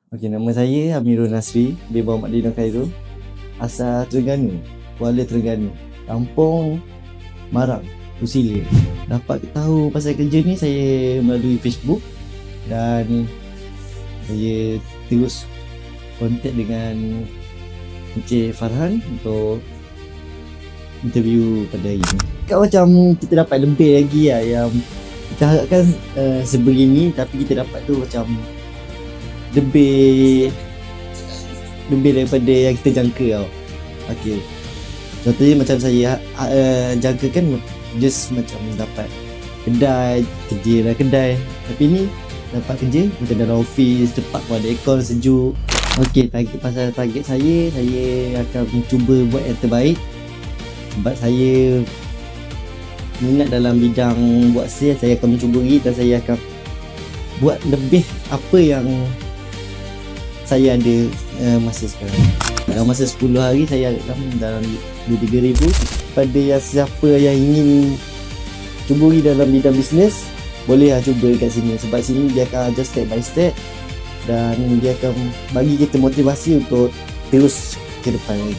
Okey, nama saya Amirul Nasri bin Muhammad Dino Khairul. Asal Terengganu, Kuala Terengganu. Kampung Marang, Kusile. Dapat tahu pasal kerja ni saya melalui Facebook dan saya terus kontak dengan Encik Farhan untuk interview pada hari ni. Kat macam kita dapat lebih lagi lah yang kita harapkan sebegini, tapi kita dapat tu macam lebih daripada yang kita jangka tau. Okey, contohnya macam saya jangkakan just macam dapat kedai, kerja dalam kedai, tapi ni dapat kerja macam dalam office, tempat pun ada aircon, sejuk. Okey, target saya akan cuba buat yang terbaik sebab saya minat dalam bidang buat sales. Saya akan mencuba lagi dan saya akan buat lebih apa yang saya ada masa sekarang. Dalam masa 10 hari saya dalam 2-3 ribu. Pada yang siapa yang ingin cuba dalam bidang bisnes, boleh lah cuba kat sini. Sebab sini dia akan ajar step by step dan dia akan bagi kita motivasi untuk terus ke depan lagi.